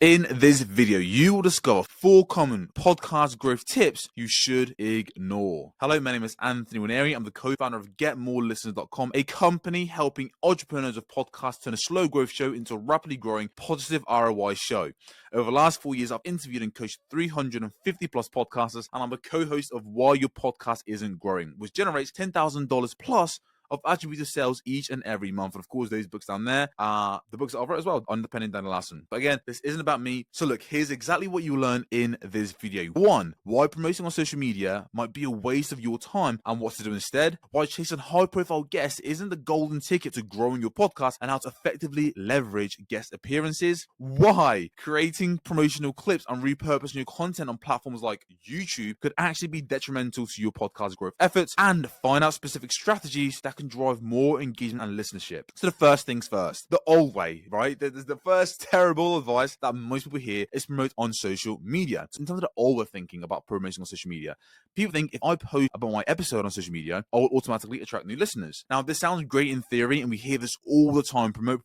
In this video, you will discover 4 common podcast growth tips you should ignore. Hello, my name is Anthony Winery. I'm the co-founder of GetMoreListeners.com, a company helping entrepreneurs of podcasts turn a slow growth show into a rapidly growing positive ROI show. Over the last 4 years, I've interviewed and coached 350 plus podcasters, and I'm a co-host of Why Your Podcast Isn't Growing, which generates $10,000 plus of attributed sales each and every month. And of course, those books down there are the books that I've wrote as well, Underpinning Daniel Larson. But again, this isn't about me. So look, here's exactly what you learn in this video. 1, why promoting on social media might be a waste of your time and what to do instead. Why chasing high-profile guests isn't the golden ticket to growing your podcast, and how to effectively leverage guest appearances. Why creating promotional clips and repurposing your content on platforms like YouTube could actually be detrimental to your podcast growth efforts. And find out specific strategies that can drive more engagement and listenership. So the first things first, the old way, right? The first terrible advice that most people hear is promote on social media. So in terms of the old way of thinking about promoting on social media, people think if I post about my episode on social media, I will automatically attract new listeners. Now, this sounds great in theory, and we hear this all the time, promote.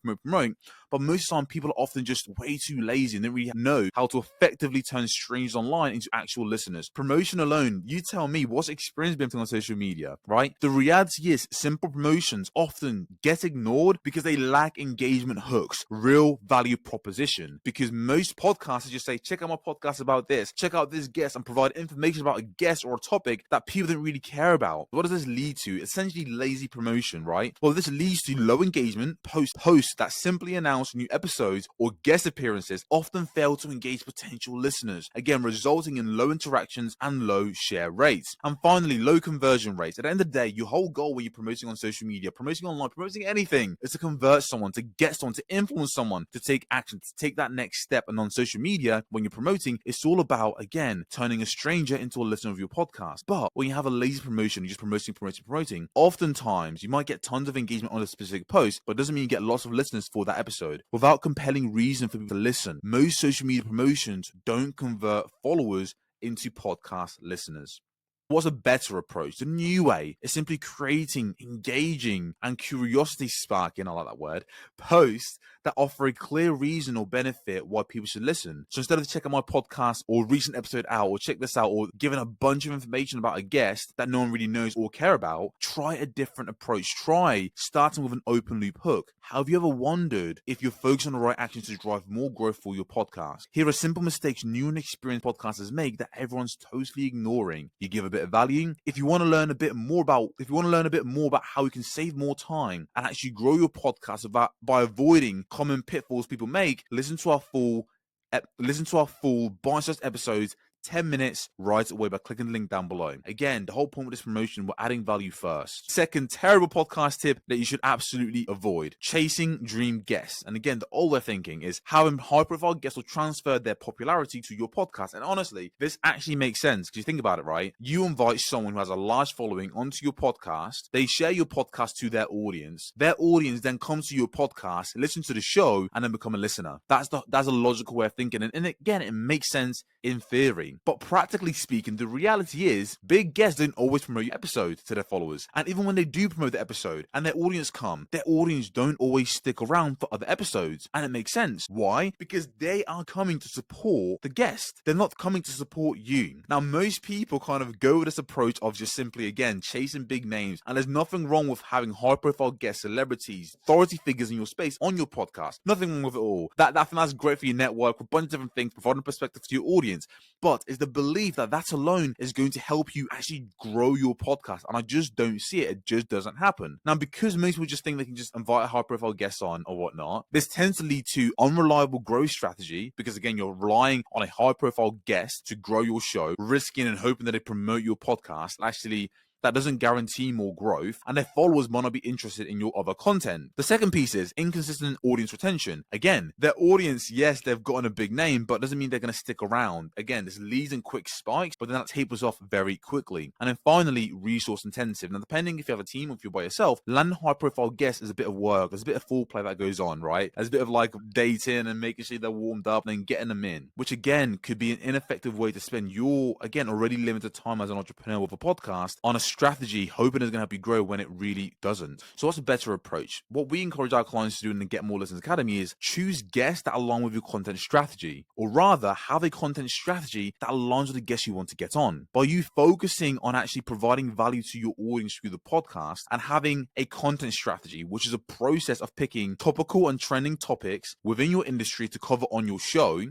But most of the time, people are often just way too lazy and don't really know how to effectively turn strangers online into actual listeners. Promotion alone, you tell me, what's experience been on social media, right? The reality is simple promotions often get ignored because they lack engagement hooks, real value proposition. Because most podcasters just say, check out my podcast about this, check out this guest, and provide information about a guest or a topic that people don't really care about. What does this lead to? Essentially lazy promotion, right? Well, this leads to low engagement. Posts that simply announce new episodes or guest appearances often fail to engage potential listeners, again resulting in low interactions and low share rates. And finally, low conversion rates. At the end of the day, your whole goal when you're promoting on social media, promoting online, promoting anything, is to convert someone, to get someone, to influence someone to take action, to take that next step. And on social media, when you're promoting, it's all about, again, turning a stranger into a listener of your podcast. But when you have a lazy promotion, you're just promoting, oftentimes you might get tons of engagement on a specific post, but it doesn't mean you get lots of listeners for that episode without compelling reason for people to listen. Most social media promotions don't convert followers into podcast listeners. What's a better approach? The new way is simply creating engaging and curiosity sparking, I like that word, posts that offer a clear reason or benefit why people should listen. So instead of checking my podcast or recent episode out, or check this out, or giving a bunch of information about a guest that no one really knows or care about, try a different approach. Try starting with an open loop hook. Have you ever wondered if you're focused on the right actions to drive more growth for your podcast? Here are simple mistakes new and experienced podcasters make that everyone's totally ignoring. You give a bit of value. If you want to learn a bit more about how you can save more time and actually grow your podcast by avoiding common pitfalls people make, listen to our full bite-sized episodes, 10 minutes right away by clicking the link down below. Again, the whole point of this promotion, we're adding value first. Second, terrible podcast tip that you should absolutely avoid: chasing dream guests. And again, the old way of thinking is having high-profile guests will transfer their popularity to your podcast. And honestly, this actually makes sense because you think about it, right? You invite someone who has a large following onto your podcast. They share your podcast to their audience. Their audience then comes to your podcast, listen to the show, and then become a listener. That's a logical way of thinking. And again, it makes sense in theory. But practically speaking, the reality is big guests don't always promote your episode to their followers. And even when they do promote the episode and their audience come, their audience don't always stick around for other episodes. And it makes sense. Why? Because they are coming to support the guest. They're not coming to support you. Now, most people kind of go with this approach of just simply, again, chasing big names. And there's nothing wrong with having high-profile guests, celebrities, authority figures in your space on your podcast. Nothing wrong with it all. That's great for your network, a bunch of different things, providing perspective to your audience. But is the belief that alone is going to help you actually grow your podcast. And I just don't see it. It just doesn't happen. Now, because most people just think they can just invite a high-profile guest on or whatnot, this tends to lead to unreliable growth strategy because, again, you're relying on a high-profile guest to grow your show, risking and hoping that they promote your podcast. Actually, that doesn't guarantee more growth, and their followers might not be interested in your other content. The second piece is inconsistent audience retention. Again, their audience, yes, they've gotten a big name, but doesn't mean they're going to stick around. Again, this leads in quick spikes, but then that tapers off very quickly. And then finally, resource intensive. Now, depending if you have a team or if you're by yourself, landing high-profile guests is a bit of work. There's a bit of foreplay that goes on, right? There's a bit of like dating and making sure they're warmed up and then getting them in, which again could be an ineffective way to spend your, again, already limited time as an entrepreneur with a podcast on a strategy hoping it's going to help you grow when it really doesn't. So what's a better approach? What we encourage our clients to do in the Get More Listeners Academy is choose guests that align with your content strategy, or rather have a content strategy that aligns with the guests you want to get on. By you focusing on actually providing value to your audience through the podcast and having a content strategy, which is a process of picking topical and trending topics within your industry to cover on your show,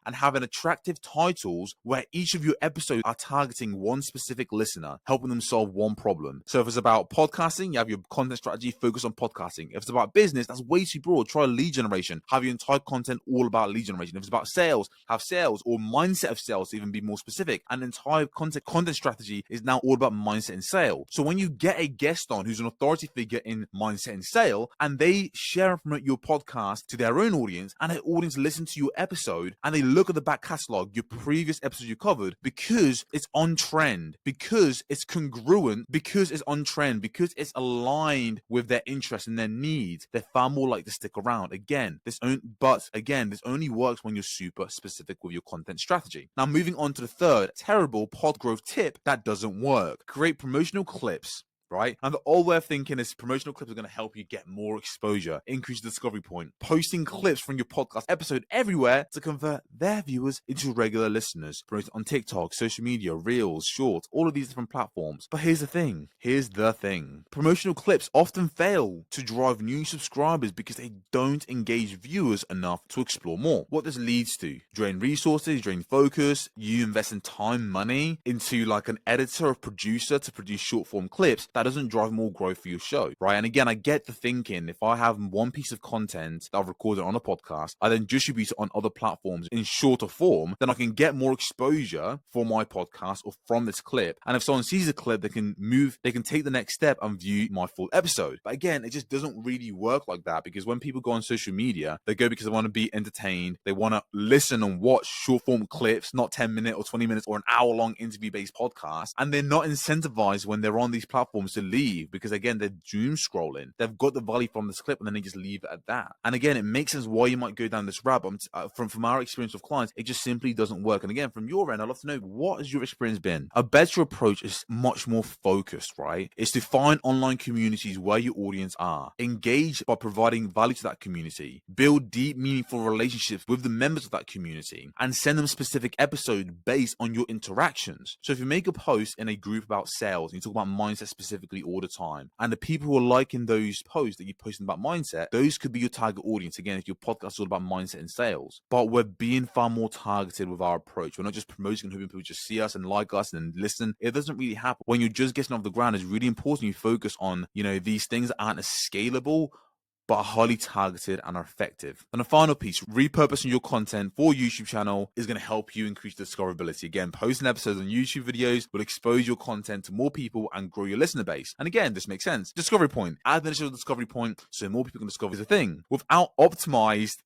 and having attractive titles where each of your episodes are targeting one specific listener, helping them solve one problem. So if it's about podcasting, you have your content strategy focused on podcasting. If it's about business, that's way too broad. Try lead generation. Have your entire content all about lead generation. If it's about sales, have sales or mindset of sales to even be more specific. An entire content strategy is now all about mindset and sale. So when you get a guest on who's an authority figure in mindset and sale, and they share and promote your podcast to their own audience, and their audience listen to your episode, and they look at the back catalog, your previous episodes you covered, because it's on trend, because it's congruent, because it's on trend, because it's aligned with their interests and their needs, they're far more likely to stick around. This only works when you're super specific with your content strategy. Now, moving on to the third terrible pod growth tip that doesn't work. Create promotional clips. Right? And the old way of thinking is promotional clips are going to help you get more exposure, increase the discovery point, posting clips from your podcast episode everywhere to convert their viewers into regular listeners. Promote on TikTok, social media, Reels, Shorts, all of these different platforms. But here's the thing. Promotional clips often fail to drive new subscribers because they don't engage viewers enough to explore more. What this leads to? Drain resources, drain focus. You invest in time, money into like an editor or producer to produce short form clips that doesn't drive more growth for your show, right? And again, I get the thinking, if I have one piece of content that I've recorded on a podcast, I then distribute it on other platforms in shorter form, then I can get more exposure for my podcast or from this clip. And if someone sees the clip, they can take the next step and view my full episode. But again, it just doesn't really work like that, because when people go on social media, they go because they want to be entertained. They want to listen and watch short form clips, not 10-minute or 20 minutes or an hour-long interview-based podcast. And they're not incentivized when they're on these platforms to leave, because again, they're doom scrolling. They've got the value from this clip and then they just leave it at that. And again, it makes sense why you might go down this rabbit. From our experience with clients, it just simply doesn't work. And again, from your end, I'd love to know, what has your experience been? A better approach is much more focused, right? It's to find online communities where your audience are. Engage by providing value to that community. Build deep, meaningful relationships with the members of that community and send them specific episodes based on your interactions. So if you make a post in a group about sales and you talk about mindset specifically all the time, and the people who are liking those posts that you're posting about mindset, those could be your target audience. Again, if your podcast is all about mindset and sales, but we're being far more targeted with our approach. We're not just promoting and hoping people just see us and like us and listen. It doesn't really happen. When you're just getting off the ground, it's really important you focus on, these things that aren't as scalable, but are highly targeted and are effective. And the final piece, repurposing your content for YouTube channel is going to help you increase discoverability. Again, posting episodes on YouTube videos will expose your content to more people and grow your listener base. And again, this makes sense. Discovery point, add an initial discovery point so more people can discover the thing. Without optimized,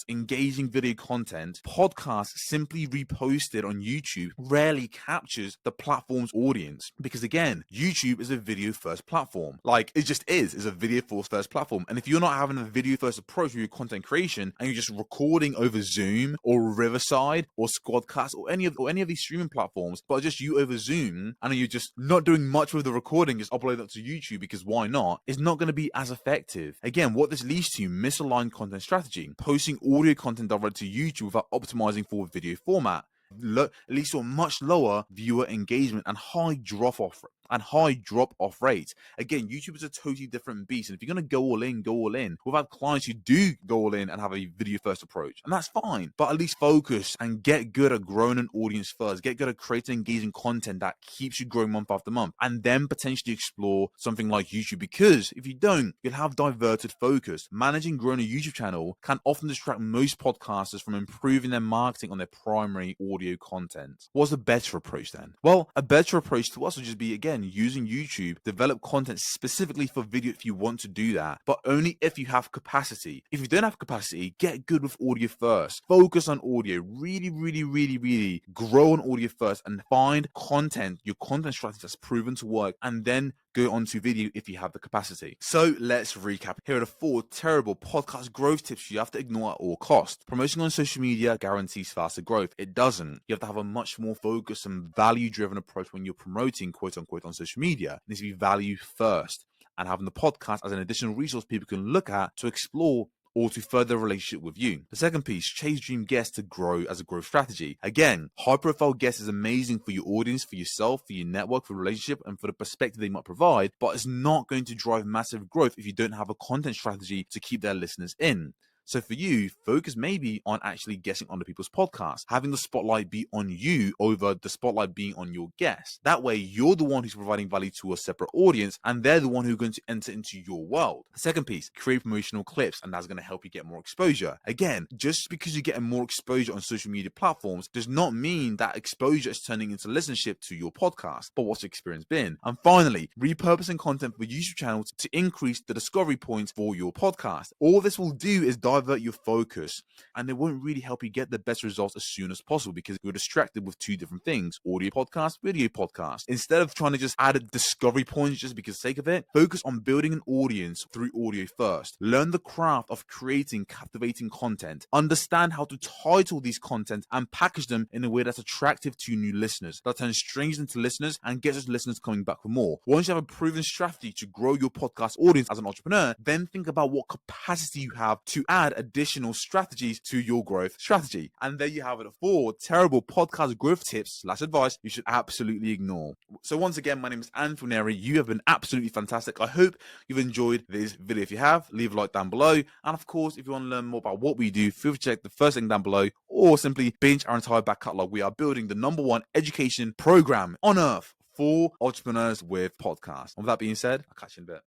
engaging video content, podcasts simply reposted on YouTube rarely captures the platform's audience, because again, YouTube is a video first platform. Like, it just is. It's a video first platform. And if you're not having a video first approach with your content creation and you're just recording over Zoom or Riverside or Squadcast or any of these streaming platforms, but just you over Zoom, and you're just not doing much with the recording, just upload that to YouTube because why not, it's not going to be as effective. Again, what this leads to, misaligned content strategy, posting audio content directly to YouTube without optimizing for video format, leads to a much lower viewer engagement and high drop off rate. Again, YouTube is a totally different beast, and if you're going to go all in. We've had clients who do go all in and have a video first approach, and that's fine, but at least focus and get good at growing an audience first. Get good at creating engaging content that keeps you growing month after month, and then potentially explore something like YouTube, because if you don't, you'll have diverted focus. Managing growing a YouTube channel can often distract most podcasters from improving their marketing on their primary audio content. What's a better approach then? Well, a better approach to us would just be, again, using YouTube, develop content specifically for video if you want to do that, but only if you have capacity. If you don't have capacity, get good with audio first. Focus on audio. Really grow on audio first and find content, your content strategy that's proven to work, and then go on to video if you have the capacity. So let's recap. Here are the 4 terrible podcast growth tips you have to ignore at all costs. Promoting on social media guarantees faster growth. It doesn't. You have to have a much more focused and value-driven approach when you're promoting, quote unquote, on social media. It needs to be value first, and having the podcast as an additional resource people can look at to explore or to further a relationship with you. The second piece, chase dream guests to grow as a growth strategy. Again, high-profile guests is amazing for your audience, for yourself, for your network, for relationship, and for the perspective they might provide, but it's not going to drive massive growth if you don't have a content strategy to keep their listeners in. So for you, focus maybe on actually guessing on other people's podcasts, having the spotlight be on you over the spotlight being on your guests. That way, you're the one who's providing value to a separate audience, and they're the one who's going to enter into your world. The second piece, create promotional clips, and that's going to help you get more exposure. Again, just because you're getting more exposure on social media platforms does not mean that exposure is turning into listenership to your podcast. But what's your experience been? And finally, repurposing content for YouTube channels to increase the discovery points for your podcast. All this will do is divert your focus, and it won't really help you get the best results as soon as possible because you're distracted with 2 different things: audio podcast, video podcast. Instead of trying to just add a discovery points just because of the sake of it, focus on building an audience through audio first. Learn the craft of creating captivating content. Understand how to title these content and package them in a way that's attractive to new listeners, that turns strangers into listeners and gets us listeners coming back for more. Once you have a proven strategy to grow your podcast audience as an entrepreneur, then think about what capacity you have to add additional strategies to your growth strategy. And there you have it, 4 terrible podcast growth tips / advice you should absolutely ignore. So once again, my name is Anthony. You have been absolutely fantastic. I hope you've enjoyed this video. If you have, leave a like down below. And of course, if you want to learn more about what we do, feel free to check the first link down below, or simply binge our entire back catalog. We are building the #1 education program on earth for entrepreneurs with podcasts. And with that being said, I'll catch you in a bit.